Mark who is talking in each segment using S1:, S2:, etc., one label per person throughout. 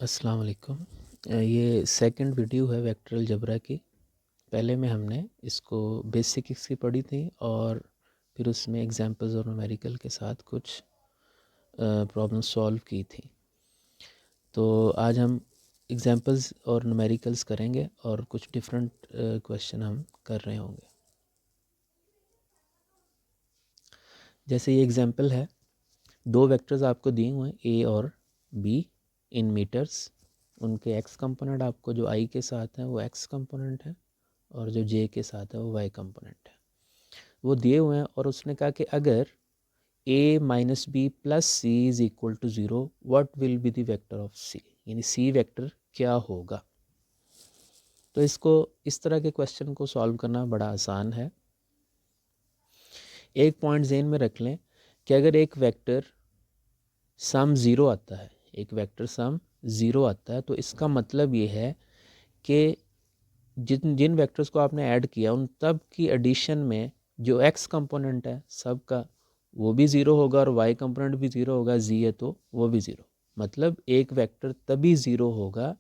S1: अस्सलाम वालेकुम। ये सेकंड वीडियो है वेक्टर अलजेब्रा की। पहले में हमने इसको बेसिक्स की पढ़ी थी और फिर उसमें एग्जांपल्स और न्यूमेरिकल के साथ कुछ प्रॉब्लम सॉल्व की थी। तो आज हम एग्जांपल्स और न्यूमेरिकल्स करेंगे और कुछ डिफरेंट क्वेश्चन हम कर रहे होंगे। जैसे ये एग्जांपल है, दो वेक्टर्स आपको दिए हुए हैं ए और बी इन मीटर्स। उनके एक्स कंपोनेंट आपको जो आई के साथ हैं वो एक्स कंपोनेंट है और जो जे के साथ है वो वाई कंपोनेंट है। वो दिए हुए हैं और उसने कहा कि अगर a minus B plus C is equal to zero what will be the vector of C, यानी सी वेक्टर क्या होगा। तो इसको इस तरह के क्वेश्चन को सॉल्व करना बड़ा आसान है। एक पॉइंट ज़हन में रख लें कि अगर एक वेक्टर सम ज़ीरो आता है, एक वेक्टर सम ज़ीरो आता है, तो इसका मतलब ये है कि जिन जिन वेक्टर्स को आपने ऐड किया उन तब की एडिशन में जो एक्स कंपोनेंट है सब का वो भी ज़ीरो होगा और वाई कंपोनेंट भी ज़ीरो होगा, जी है तो वो भी ज़ीरो। मतलब एक वेक्टर तभी ज़ीरो होगा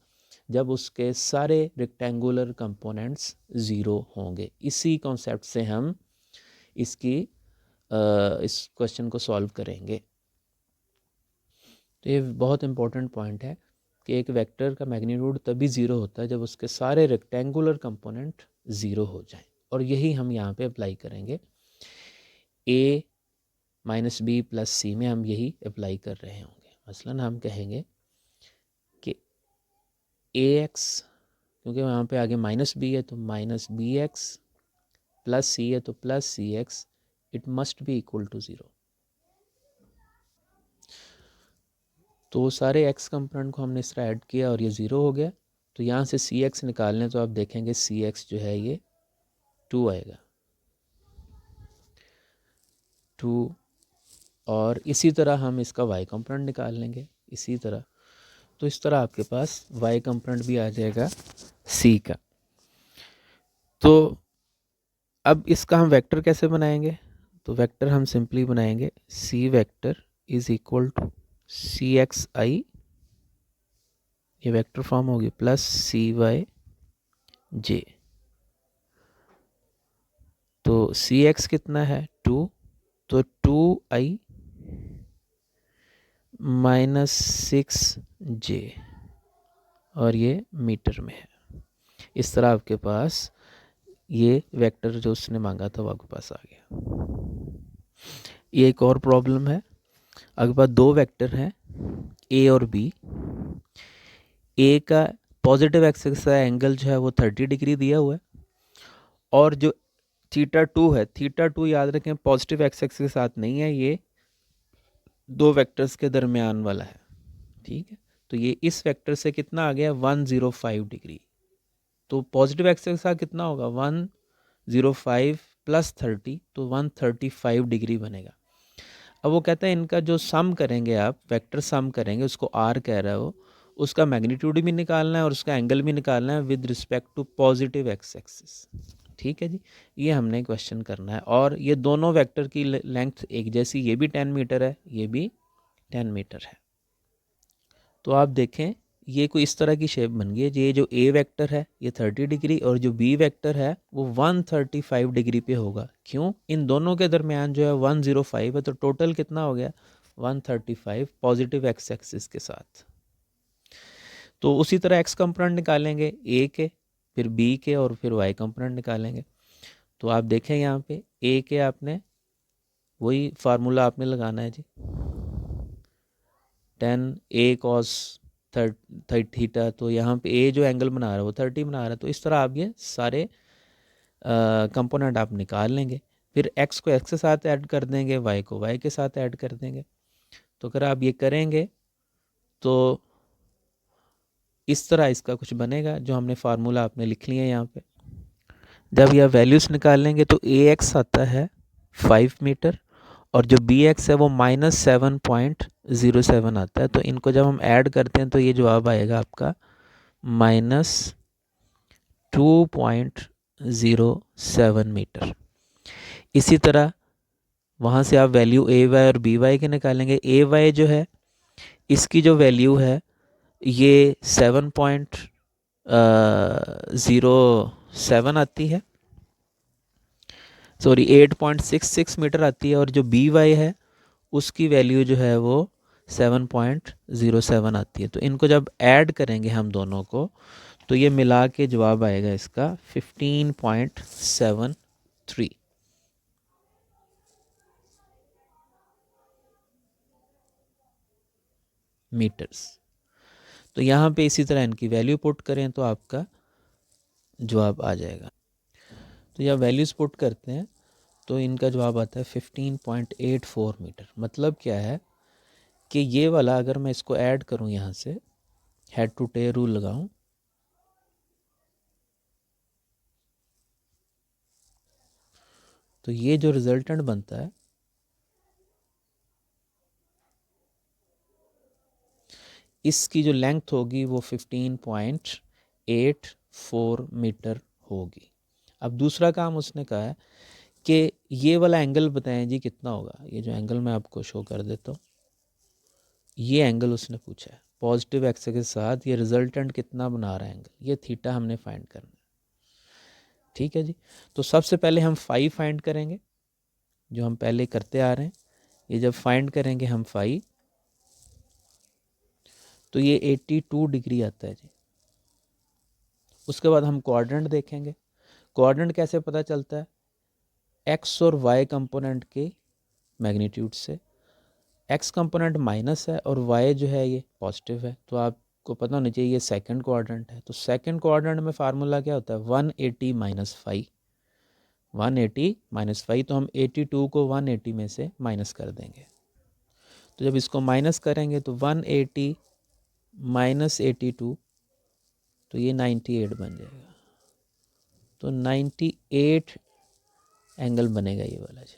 S1: जब उसके सारे रेक्टेंगुलर कंपोनेंट्स ज़ीरो होंगे। इसी कॉन्सेप्ट से हम इस क्वेश्चन को सॉल्व करेंगे। तो ये बहुत इंपॉर्टेंट पॉइंट है कि एक वेक्टर का मैग्नीट्यूड तभी ज़ीरो होता है जब उसके सारे रेक्टेंगुलर कंपोनेंट ज़ीरो हो जाएं, और यही हम यहाँ पे अप्लाई करेंगे। a माइनस बी प्लस सी में हम यही अप्लाई कर रहे होंगे। मसलन हम कहेंगे कि ax, क्योंकि वहाँ पे आगे माइनस बी है तो minus B X, plus C है तो plus C X, it must be equal to zero. तो सारे x कंपोनेंट को हमने इस तरह ऐड किया और ये ज़ीरो हो गया। तो यहाँ से सी एक्स निकाल लें तो आप देखेंगे सी एक्स जो है ये 2 आएगा, 2। और इसी तरह हम इसका y कंपोनेंट निकाल लेंगे इसी तरह। तो इस तरह आपके पास y कंपोनेंट भी आ जाएगा c का। तो अब इसका हम वेक्टर कैसे बनाएंगे? तो वेक्टर हम सिंपली बनाएंगे c vector is equal to C X I, ये वेक्टर फॉर्म होगी, प्लस सी वाई जे। तो सी एक्स कितना है 2, तो 2i माइनस 6j, और ये मीटर में है। इस तरह आपके पास ये वेक्टर जो उसने मांगा था वो आपके पास आ गया। ये एक और प्रॉब्लम है। आपके पास दो वेक्टर हैं a और b। a का पॉजिटिव एक्सिस का एंगल जो है वो 30 डिग्री दिया हुआ है, और जो थीटा 2 है, थीटा 2 याद रखें पॉजिटिव एक्सिस के साथ नहीं है, ये दो वेक्टर्स के दरमियान वाला है। ठीक है, तो ये इस वेक्टर से कितना आ गया 105 डिग्री। तो पॉजिटिव एक्सिस के साथ कितना होगा 105 प्लस 30, तो 135 डिग्री बनेगा। अब वो कहता है इनका जो सम करेंगे, आप वेक्टर सम करेंगे, उसको आर कह रहा है वो, उसका मैग्नीट्यूड भी निकालना है और उसका एंगल भी निकालना है with respect to positive X axis. ठीक है जी, ये हमने क्वेश्चन करना है। और ये दोनों वेक्टर की लेंथ एक जैसी, ये भी 10 मीटर है, ये भी 10 मीटर है। तो आप देखें ये कोई इस तरह की शेप बन गई है। ये जो ए वेक्टर है ये 30 डिग्री और जो बी वेक्टर है वो 135 डिग्री पे होगा। क्यों? इन दोनों के दरमियान जो है 105 है, तो टोटल कितना हो गया 135 पॉजिटिव एक्स एक्सिस के साथ। तो उसी तरह एक्स कंपोनेंट निकालेंगे ए के, फिर बी के, और फिर वाई कंपोनेंट निकालेंगे। तो आप देखें यहाँ पे ए के आपने वही फार्मूला आपने लगाना है जी, 10 a cos थीटा। तो यहाँ पे ए जो एंगल बना रहा है वो 30 बना रहा है। तो इस तरह आप ये सारे कंपोनेंट आप निकाल लेंगे, फिर x को x के साथ ऐड कर देंगे, y को y के साथ ऐड कर देंगे। तो अगर आप ये करेंगे तो इस तरह इसका कुछ बनेगा, जो हमने फार्मूला आपने लिख लिया है यहाँ पे। जब यह वैल्यूज़ निकालेंगे तो ax आता है 5 मीटर और जो bx है वो -7.07 आता है। तो इनको जब हम ऐड करते हैं तो ये जवाब आएगा आपका -2.07 मीटर। इसी तरह वहाँ से आप वैल्यू ए वाई और बी वाई के निकालेंगे। ए वाई जो है इसकी जो वैल्यू है ये 7.07 आती है, सॉरी 8.66 मीटर आती है, और जो बी वाई है उसकी वैल्यू जो है वो 7.07 आती है। तो इनको जब ऐड करेंगे हम दोनों को, तो ये मिला के जवाब आएगा इसका 15.73 मीटर्स। तो यहाँ पे इसी तरह इनकी वैल्यू पुट करें तो आपका जवाब आ जाएगा। तो यह वैल्यूज़ पुट करते हैं तो इनका जवाब आता है 15.84 मीटर। मतलब क्या है कि ये वाला अगर मैं इसको ऐड करूँ, यहाँ से हेड टू टेल रूल लगाऊं, तो ये जो रिजल्टेंट बनता है इसकी जो लेंथ होगी वो 15.84 मीटर होगी। अब दूसरा काम उसने कहा है कि ये वाला एंगल बताएं जी कितना होगा। ये जो एंगल मैं आपको शो कर देता हूँ, ये एंगल उसने पूछा है पॉजिटिव एक्स के साथ, ये रिजल्टेंट कितना बना रहा है एंगल, ये थीटा हमने फाइंड करना है। ठीक है जी। तो सबसे पहले हम फाई फाइंड करेंगे, जो हम पहले करते आ रहे हैं। ये जब फाइंड करेंगे हम फाई, तो ये 82 डिग्री आता है जी। उसके बाद हम क्वाड्रेंट देखेंगे। क्वाड्रेंट कैसे पता चलता है? एक्स और वाई कंपोनेंट के मैग्नीट्यूड से। एक्स कंपोनेंट माइनस है और वाई जो है ये पॉजिटिव है, तो आपको पता होना चाहिए ये सेकंड क्वाड्रेंट है। तो सेकंड क्वाड्रेंट में फार्मूला क्या होता है? 180 माइनस 5। 180 माइनस 5, तो हम 82 को 180 में से माइनस कर देंगे। तो जब इसको माइनस करेंगे तो 180 माइनस 82, तो ये 98 बन जाएगा। तो 98 एंगल बनेगा ये वाला जी।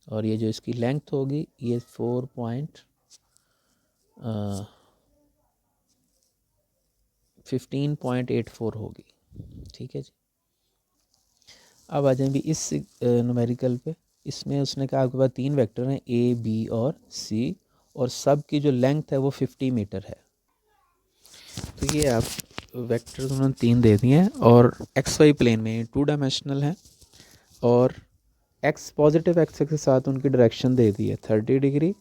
S1: और ये जो इसकी लेंथ होगी ये 15.84 होगी। ठीक है जी। अब आ जाए भी इस न्यूमेरिकल पे। इसमें उसने कहा आपके पास 3 वेक्टर हैं ए, बी और सी, और सब की जो लेंथ है वो 50 मीटर है। तो ये आप वेक्टर उन्होंने 3 दे दिए हैं और एक्स वाई प्लेन में 2 डायमेंशनल है, और एक्स पॉजिटिव एक्स के साथ उनकी डायरेक्शन दे दी है 30 डिग्री,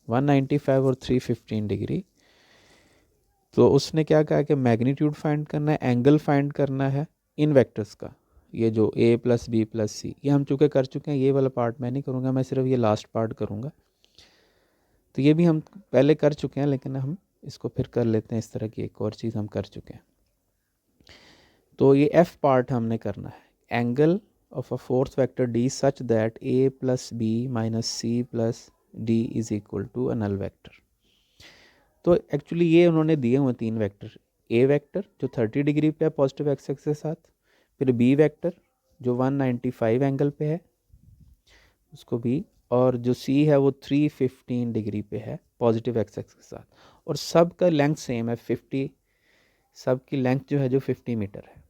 S1: 195 और 315 डिग्री। तो उसने क्या कहा कि मैग्नीट्यूड फाइंड करना है, एंगल फाइंड करना है इन वेक्टर्स का। ये जो a प्लस बी प्लस सी, ये हम चूँकि कर चुके हैं, ये वाला पार्ट मैं नहीं करूँगा, मैं सिर्फ ये लास्ट पार्ट करूँगा। तो ये भी हम पहले कर चुके हैं, लेकिन हम इसको फिर कर लेते हैं। इस तरह की एक और चीज़ हम कर चुके हैं। तो ये f पार्ट हमने करना है, angle of a fourth vector d such that a plus B minus C plus D is equal to a null vector. तो एक्चुअली ये उन्होंने दिए हुए 3 वेक्टर। ए वेक्टर जो 30 डिग्री पे है पॉजिटिव एक्स एक्स के साथ, फिर बी वेक्टर जो 195 एंगल पे है उसको बी, और जो सी है वो 315 डिग्री पे है पॉजिटिव एक्स एक्स के साथ, और सब का लेंथ सेम है 50। सब की लेंथ जो है जो 50 मीटर है।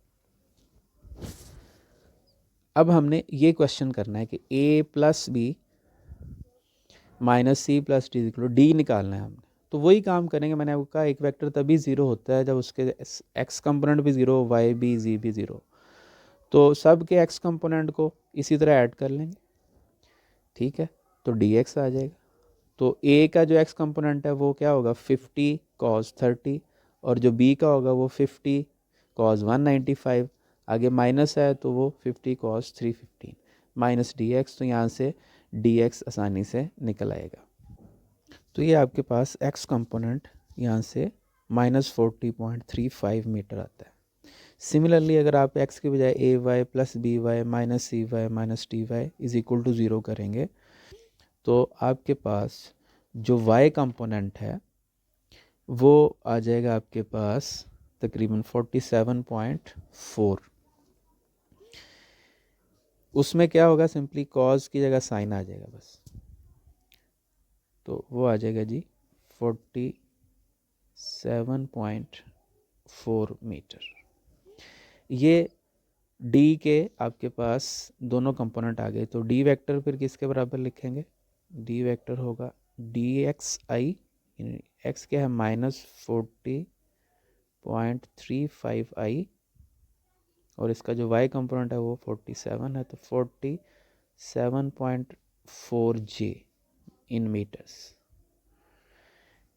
S1: अब हमने ये क्वेश्चन करना है कि A plus B minus C plus D equal D निकालना है हमने। तो वही काम करेंगे। मैंने आपको कहा एक वेक्टर तभी ज़ीरो होता है जब उसके एक्स कंपोनेंट भी ज़ीरो, वाई भी, जी भी ज़ीरो। तो सब के एक्स कंपोनेंट को इसी तरह ऐड कर लेंगे। ठीक है, तो डी एक्स आ जाएगा। तो ए का जो एक्स कंपोनेंट है वो क्या होगा 50 कॉस 30, और जो बी का होगा वो 50 कॉस 195। आगे माइनस है तो वो 50 कॉस 315 माइनस डी एक्स। तो यहाँ से डी एक्स आसानी से निकल आएगा। तो ये आपके पास एक्स कंपोनेंट यहाँ से -40.35 मीटर आता है। सिमिलरली अगर आप एक्स के बजाय A Y plus B Y minus C Y minus T Y is equal to 0 करेंगे, तो आपके पास जो वाई कंपोनेंट है वो आ जाएगा आपके पास तकरीबन 47.4। उसमें क्या होगा, सिंपली कॉज की जगह साइन आ जाएगा बस। तो वो आ जाएगा जी 47.4 मीटर। ये डी के आपके पास दोनों कंपोनेंट आ गए। तो डी वेक्टर फिर किसके बराबर लिखेंगे? डी वेक्टर होगा डी एक्स आई एक्स क्या है -40.35i, और इसका जो वाई कंपोनेंट है वो 47 है, तो 47.4j इन मीटर्स।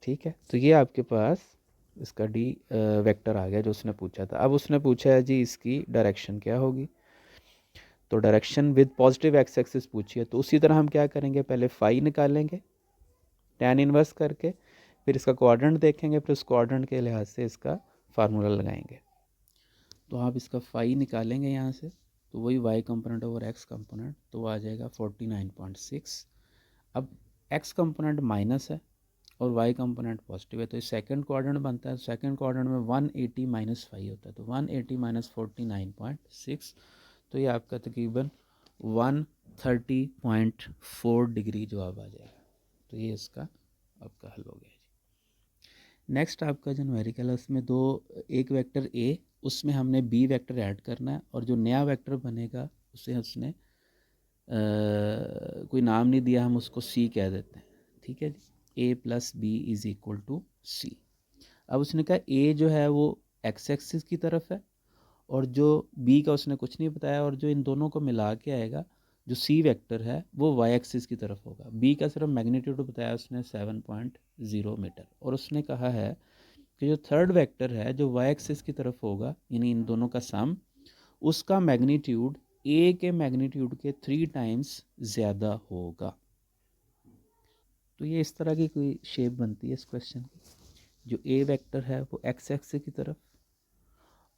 S1: ठीक है, तो ये आपके पास इसका डी वेक्टर आ गया जो उसने पूछा था। अब उसने पूछा है जी इसकी डायरेक्शन क्या होगी, तो direction with positive X axis पूछी है, तो उसी तरह हम क्या करेंगे, पहले फाई निकालेंगे tan इनवर्स करके, फिर इसका क्वाड्रेंट देखेंगे, फिर उस क्वाड्रेंट के लिहाज से इसका फार्मूला लगाएंगे। तो आप इसका फाई निकालेंगे यहाँ से, तो वही y component over x component, तो वो आ जाएगा 49.6। अब x कंपोनेंट माइनस है और y कंपोनेंट पॉजिटिव है, तो इस सेकंड क्वाड्रेंट बनता है, सेकंड क्वाड्रेंट में 180 माइनस 5 होता है, तो 180 माइनस 49.6, तो ये आपका तकरीबन 130.4 डिग्री जवाब आ जाएगा। तो ये इसका आपका हल हो गया जी। नेक्स्ट आपका जो न्यूमेरिकल है उसमें एक वेक्टर ए, उसमें हमने बी वेक्टर ऐड करना है, और जो नया वेक्टर बनेगा उसे उसने कोई नाम नहीं दिया, हम उसको सी कह देते हैं। ठीक है जी, a plus B is equal to C. अब उसने कहा a जो है वो एक्स एक्सिस की तरफ है, और जो b का उसने कुछ नहीं बताया, और जो इन दोनों को मिला के आएगा जो c वेक्टर है वो y एक्सिस की तरफ होगा। b का सिर्फ मैग्नीट्यूड बताया उसने 7.0 मीटर, और उसने कहा है कि जो थर्ड वेक्टर है जो y एक्सिस की तरफ होगा, यानी इन दोनों का सम, उसका मैग्नीट्यूड a के मैग्नीट्यूड के 3 टाइम्स ज़्यादा होगा। तो ये इस तरह की कोई शेप बनती है इस क्वेश्चन की, जो a वेक्टर है वो x एक्सिस की तरफ,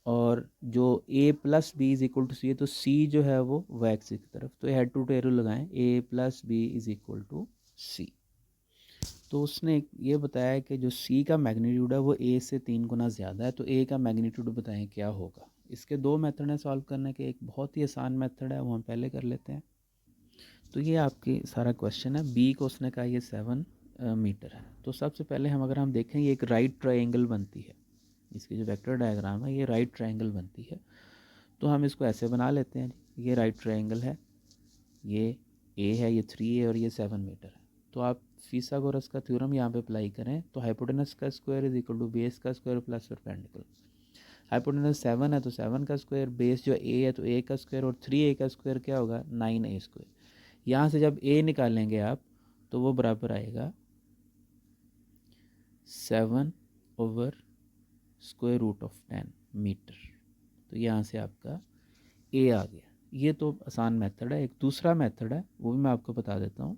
S1: और जो a plus B is equal to C है, तो c जो है वो y एक्सिस की तरफ। तो हेड टू टेल लगाएं, a plus B is equal to C. तो उसने ये बताया कि जो c का मैग्नीट्यूड है वो a से 3 गुना ज़्यादा है, तो a का मैग्नीट्यूड बताएं क्या होगा। इसके दो मेथड हैं सॉल्व करने के, एक बहुत ही आसान मेथड है वो हम पहले कर लेते हैं। तो ये आपकी सारा क्वेश्चन है, b को उसने कहा ये 7 मीटर है। तो सबसे पहले अगर हम देखें, ये एक राइट ट्रायंगल बनती है, इसकी जो वेक्टर डायग्राम है ये राइट ट्रायंगल बनती है। तो हम इसको ऐसे बना लेते हैं, ये राइट ट्रायंगल है, ये a है, ये 3a और ये 7 मीटर है। तो आप फिथागोरस का थ्योरम यहाँ पे अप्लाई करें, तो हाइपोटेनस का square is equal to base का स्क्वायर प्लस परपेंडिकुलर। हाइपोटेनस 7 है तो 7 का स्क्वायर, बेस जो a है तो a का स्क्वायर, और 3a का स्क्वायर क्या होगा 9a स्क्वायर। यहाँ से जब a निकालेंगे आप तो वो बराबर आएगा 7 over square root of 10 metre. तो यहाँ से आपका a आ गया। ये तो आसान मेथड है। एक दूसरा मेथड है वो भी मैं आपको बता देता हूँ,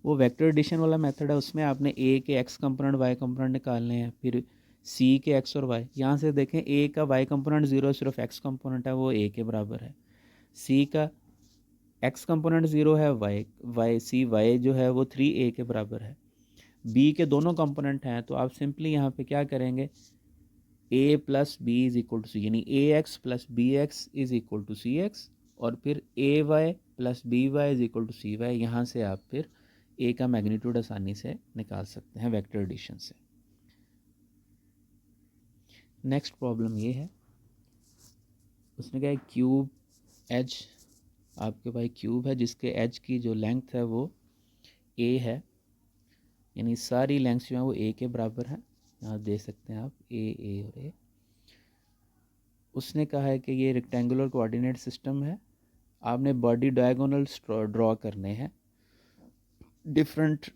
S1: वो वेक्टर एडिशन वाला मेथड है। उसमें आपने a के x कंपोनेंट y कंपोनेंट निकालने हैं, फिर c के x और y। यहाँ से देखें a का y कंपोनेंट 0 है, सिर्फ x कंपोनेंट है वो a के बराबर है। c का x कंपोनेंट 0 है, y जो है वो 3a के बराबर है। b के दोनों कंपोनेंट हैं, तो आप सिंपली यहाँ पे क्या करेंगे, a plus B is equal to C, यानी ax plus B X is equal to C X, और फिर ay plus B Y is equal to C Y. यहाँ से आप फिर a का मैग्नीट्यूड आसानी से निकाल सकते हैं वेक्टर एडिशन से। नेक्स्ट प्रॉब्लम ये है, उसने कहा क्यूब एज, आपके पास क्यूब है जिसके एज की जो लेंथ है वो a है, यानी सारी लेंथ्स जो है वो a के बराबर है। यहाँ देख सकते हैं आप a और a। उसने कहा है कि ये रेक्टेंगुलर कोऑर्डिनेट सिस्टम है, आपने बॉडी डायगोनल ड्रॉ करने हैं डिफरेंट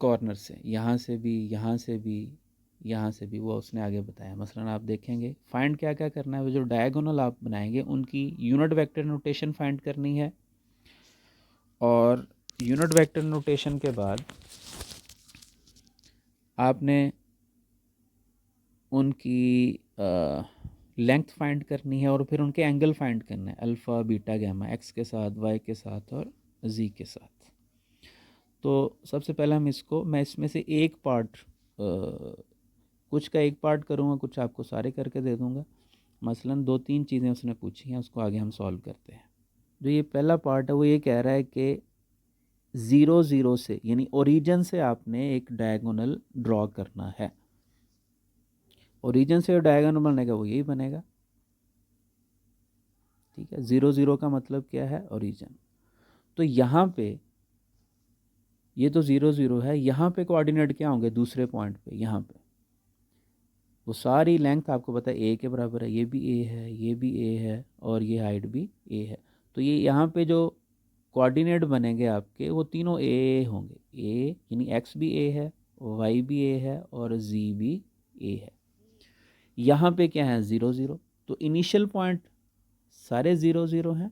S1: कॉर्नर से, यहाँ से भी, यहाँ से भी, यहाँ से भी, वो उसने आगे बताया। मसलन आप देखेंगे फाइंड क्या क्या करना है, वो जो डायगोनल आप बनाएंगे उनकी यूनिट वेक्टर नोटेशन फाइंड करनी है, और यूनिट वेक्टर नोटेशन के बाद आपने उनकी लेंथ फाइंड करनी है, और फिर उनके एंगल फाइंड करना है, अल्फ़ा बीटा गैमा, एक्स के साथ, वाई के साथ और जी के साथ। तो सबसे पहले मैं इसमें से एक पार्ट, कुछ का एक पार्ट करूँगा, कुछ आपको सारे करके दे दूँगा। मसलन 2-3 चीज़ें उसने पूछी हैं, उसको आगे हम सॉल्व करते हैं। जो ये पहला पार्ट है वो ये कह रहा है कि 0 से, यानी ओरिजिन से आपने एक डायगोनल ड्रॉ करना है। ओरिजिन से डायगोनल बनेगा वो यही बनेगा। ठीक है, 0 का मतलब क्या है, ओरिजिन। तो यहाँ पे
S2: ये तो 0 0 है, यहाँ पे कोऑर्डिनेट क्या होंगे दूसरे पॉइंट पे, यहाँ पे वो सारी लेंथ आपको पता है ए के बराबर है, ये भी ए है, ये भी ए है, और ये हाइट भी ए है। तो ये यहाँ पे जो कोऑर्डिनेट बनेंगे आपके वो तीनों ए होंगे, ए यानी एक्स भी ए है, वाई भी ए है, और जी भी ए है। यहाँ पे क्या है 0 0, तो इनिशियल पॉइंट सारे 0 0 हैं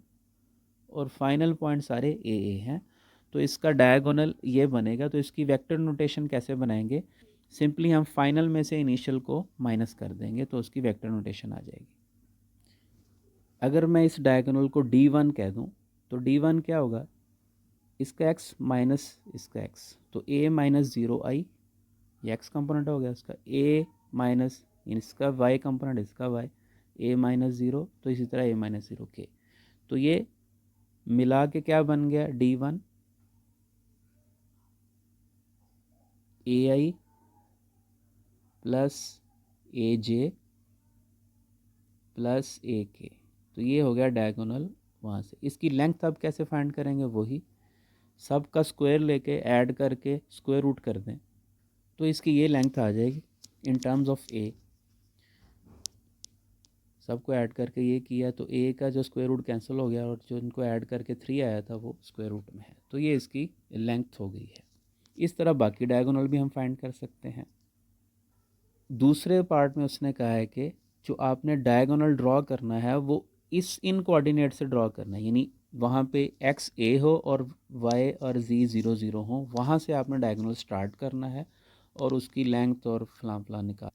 S2: और फाइनल पॉइंट सारे ए हैं। तो इसका डायगोनल ये बनेगा। तो इसकी वेक्टर नोटेशन कैसे बनाएंगे, सिंपली हम फाइनल में से इनिशियल को माइनस कर देंगे तो उसकी वेक्टर नोटेशन आ जाएगी। अगर मैं इस डायगोनल को D1 कह दूं तो D1 क्या होगा, इसका x माइनस इसका x, तो a माइनस 0 i, ये x कंपोनेंट हो गया उसका, a माइनस इसका y कंपोनेंट इसका y, a माइनस 0, तो इसी तरह a माइनस 0 k। तो ये मिला के क्या बन गया D1 ai plus aj plus A K. तो ये हो गया डायगोनल वहाँ से। इसकी लेंथ अब कैसे फाइंड करेंगे, वही सब का स्क्वायर लेके ऐड करके स्क्वायर रूट कर दें तो इसकी ये लेंथ आ जाएगी इन टर्म्स ऑफ ए। सबको ऐड करके ये किया तो ए का जो स्क्वायर रूट कैंसिल हो गया और जो इनको ऐड करके 3 आया था वो स्क्वायर रूट में है, तो ये इसकी लेंथ हो गई है। इस तरह बाकी डायगोनल भी हम फाइंड कर सकते हैं। दूसरे पार्ट में उसने कहा है कि जो आपने डायगोनल ड्रॉ करना है वो इन कोऑर्डिनेट से ड्रॉ करना है, यानी वहाँ पे एक्स ए हो और वाई और जी 0 0 हो, वहाँ से आपने डायगोनल स्टार्ट करना है और उसकी लेंथ और फलां निकाल।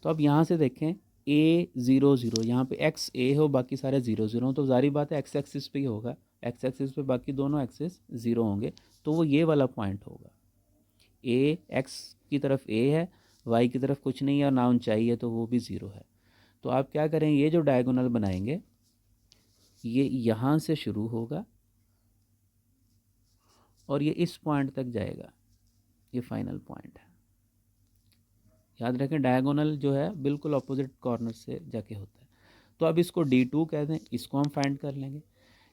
S2: तो अब यहाँ से देखें ए 0 0, यहाँ पे एक्स ए हो बाकी सारे 0 0 हो, तो जारी बात है एक्स एक्सिस पे ही होगा, एक्स एक्सिस पे बाकी दोनों एक्सिस 0 होंगे, तो वो ये वाला पॉइंट होगा। ए एक्स की तरफ ए है, वाई की तरफ कुछ नहीं है और ना ऊंचाई है, तो वो भी 0 है। तो आप क्या करें, ये जो डायगोनल बनाएंगे ये यहाँ से शुरू होगा और ये इस पॉइंट तक जाएगा, ये फाइनल पॉइंट है। याद रखें डायगोनल जो है बिल्कुल अपोजिट कॉर्नर से जाके होता है। तो अब इसको D2 कह दें, इसको हम फाइंड कर लेंगे,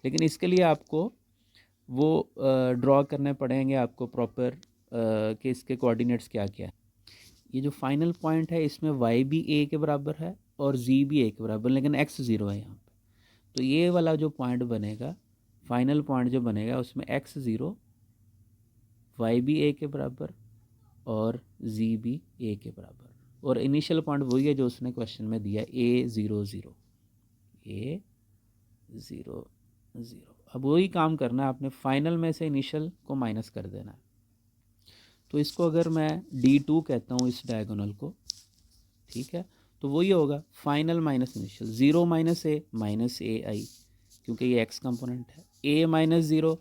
S2: लेकिन इसके लिए आपको वो ड्रॉ करने पड़ेंगे आपको प्रॉपर कि इसके कोऑर्डिनेट्स क्या क्या है। ये जो फाइनल पॉइंट है इसमें y भी a के बराबर है और z भी a के बराबर, लेकिन x 0 है यहाँ पे। तो ये वाला जो पॉइंट बनेगा, फाइनल पॉइंट जो बनेगा उसमें x 0, y भी a के बराबर और z भी a के बराबर, और इनिशियल पॉइंट वही है जो उसने क्वेश्चन में दिया a 0 0, a 0 0। अब वही काम करना है आपने, फाइनल में से इनिशियल को माइनस कर देना है। तो इसको अगर मैं D2 कहता हूँ इस डायगोनल को, ठीक है, तो वही होगा फाइनल माइनस इनिशियल, 0 माइनस ए आई, क्योंकि ये x कंपोनेंट है, a माइनस 0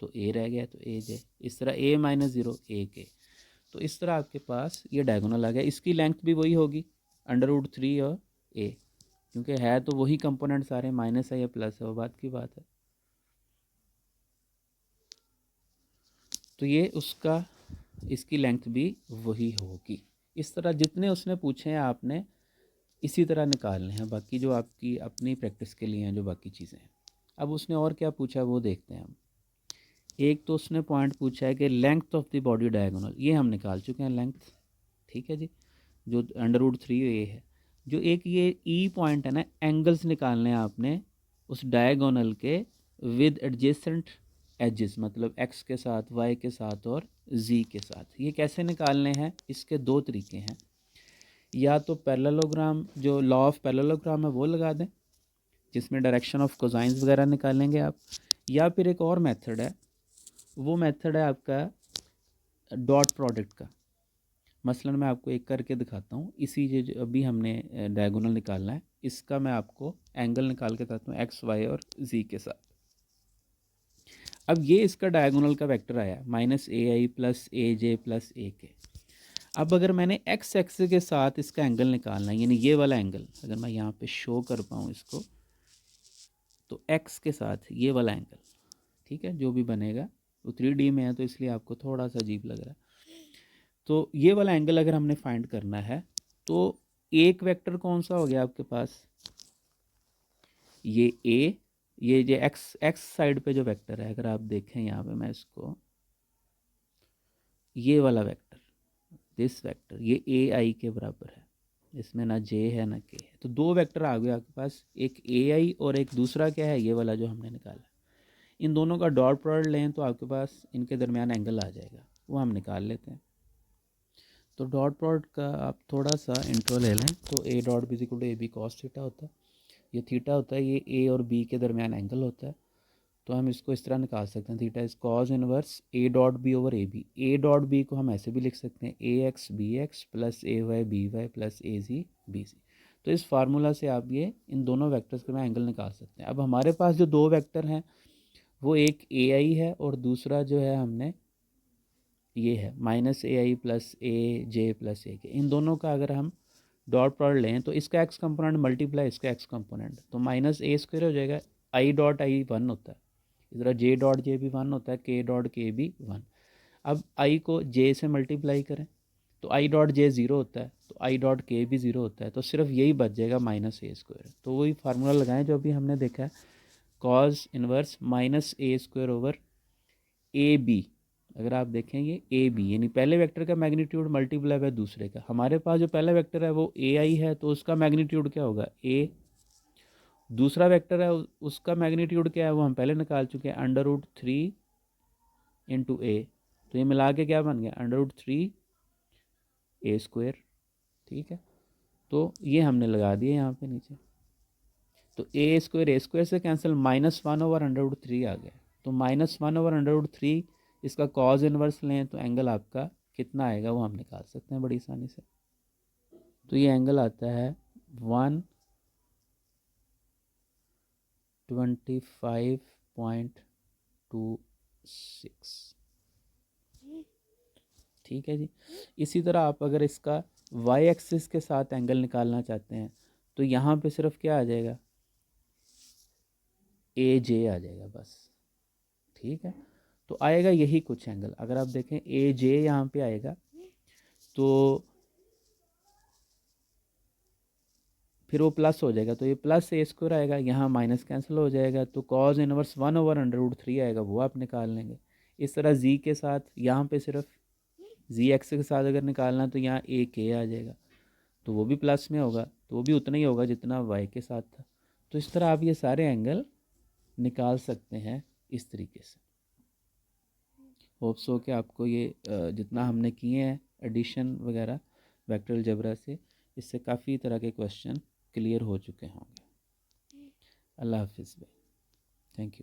S2: तो a रह गया तो a जे, इस तरह a माइनस 0 a के। तो इस तरह आपके पास ये डायगोनल आ गया। इसकी लेंथ भी वही होगी √3 और a, क्योंकि है तो वही कंपोनेंट सारे, माइनस है या प्लस है वो बात की बात है। तो ये उसका इसकी लेंथ भी वही होगी। इस तरह जितने उसने पूछे हैं आपने इसी तरह निकालने हैं, बाकी जो आपकी अपनी प्रैक्टिस के लिए हैं जो बाकी चीज़ें हैं। अब उसने और क्या पूछा वो देखते हैं हम। एक तो उसने पॉइंट पूछा है कि length of the body diagonal, ये हम निकाल चुके हैं लेंथ, ठीक है जी, जो √3 ये है। जो एक ये ई पॉइंट है ना, एंगल्स निकालने हैं आपने उस डायगोनल के विद एडजेसेंट एजेस, मतलब एक्स के साथ, वाई के साथ और जी के साथ। ये कैसे निकालने हैं, इसके दो तरीके हैं। या तो पैरेललोग्राम, जो लॉ ऑफ पैरेललोग्राम है वो लगा दें जिसमें डायरेक्शन ऑफ कोसाइंस वगैरह निकालेंगे आप, या फिर एक और मेथड है, वो मेथड है आपका डॉट प्रोडक्ट का। मसलन मैं आपको एक करके दिखाता हूँ, इसी जो अभी हमने डायगोनल निकालना है इसका मैं आपको एंगल निकाल के बताता हूँ एक्स वाई और जी के साथ। अब ये इसका डायगोनल का वेक्टर आया -ai plus A J plus A के। अब अगर मैंने एक्स एक्सिस के साथ इसका एंगल निकालना है, यानी ये वाला एंगल अगर मैं यहाँ पे शो कर पाऊँ इसको, तो एक्स के साथ ये वाला एंगल, ठीक है, जो भी बनेगा वो 3D में है तो इसलिए आपको थोड़ा सा अजीब लग रहा है। तो ये वाला एंगल अगर हमने फाइंड करना है तो एक वेक्टर कौन सा हो गया आपके पास, ये ए, ये जो एक्स एक्स साइड पे जो वेक्टर है, अगर आप देखें यहाँ पे मैं इसको ये वाला वेक्टर, दिस वेक्टर, ये ए आई के बराबर है, इसमें ना जे है ना के है। तो दो वेक्टर आ गए आपके पास, एक ए आई और एक दूसरा क्या है, ये वाला जो हमने निकाला। इन दोनों का डॉट प्रोडक्ट लें तो आपके पास इनके दरमियान एंगल आ जाएगा, वो हम निकाल लेते हैं। तो डॉट प्रोडक्ट का आप थोड़ा सा इंट्रो ले लें। तो A dot B equal to A B cos theta होता है, ये थीटा होता है, ये ए और बी के दरमियान एंगल होता है। तो हम इसको इस तरह निकाल सकते हैं, theta is cos inverse A dot B over A B. A dot B को हम ऐसे भी लिख सकते हैं, A X B X plus A Y B Y plus A Z B Z. तो इस फार्मूला से आप ये इन दोनों वेक्टर्स के में एंगल निकाल सकते हैं। अब हमारे पास जो दो वेक्टर हैं वो एक ए आई है और दूसरा जो है हमने ये है minus A I plus A J plus A के। इन दोनों का अगर हम डॉट प्रोडक्ट लें तो इसका एक्स कंपोनेंट मल्टीप्लाई इसका एक्स कंपोनेंट, तो माइनस ए स्क्वायर हो जाएगा। आई डॉट आई 1 होता है, इधर जे डॉट जे भी 1 होता है, के डॉट के भी 1। अब आई को जे से मल्टीप्लाई करें तो आई डॉट जे 0 होता है, तो आई डॉट के भी 0 होता है, तो सिर्फ यही बच जाएगा माइनस ए स्क्वायर। तो वही फार्मूला लगाएं जो अभी हमने देखा है, cos inverse minus A square over A B. अगर आप देखें ये ए बी यानी पहले वेक्टर का मैग्नीट्यूड मल्टीप्लाई बाय दूसरे का। हमारे पास जो पहला वेक्टर है वो ए आई है, तो उसका मैग्नीट्यूड क्या होगा, ए। दूसरा वेक्टर है उसका मैग्नीट्यूड क्या है वो हम पहले निकाल चुके हैं, √3 इंटू ए। तो ये मिला के क्या बन गया, √3 ए स्क्वायर। ठीक है, तो ये हमने लगा दिए यहाँ पे नीचे। तो ए स्क्वायर से कैंसिल, -1 ओवर √3 आ गया। तो -1 ओवर √3 इसका कॉज इनवर्स लें तो एंगल आपका कितना आएगा वो हम निकाल सकते हैं बड़ी आसानी से। तो ये एंगल आता है 125.26। ठीक है जी। इसी तरह आप अगर इसका वाई एक्सिस के साथ एंगल निकालना चाहते हैं तो यहाँ पे सिर्फ क्या आ जाएगा, ए जे आ जाएगा बस। ठीक है, तो आएगा यही कुछ एंगल। अगर आप देखें ए जे यहाँ पे आएगा तो फिर वो प्लस हो जाएगा, तो ये प्लस ए स्क्वायर आएगा, यहाँ माइनस कैंसिल हो जाएगा, तो कॉज इनवर्स 1 ओवर √3 आएगा, वो आप निकाल लेंगे। इस तरह जी के साथ यहाँ पे सिर्फ जी एक्स के साथ अगर निकालना तो यहाँ ए के आ जाएगा, तो वो भी प्लस में होगा, तो वो भी उतना ही होगा जितना वाई के साथ था। तो इस तरह आप ये सारे एंगल निकाल सकते हैं इस तरीके से। होप्स हो कि आपको ये जितना हमने किए हैं एडिशन वगैरह वेक्टर अलजेब्रा से, इससे काफ़ी तरह के क्वेश्चन क्लियर हो चुके होंगे। अल्लाह हाफिज़ भाई, थैंक यू।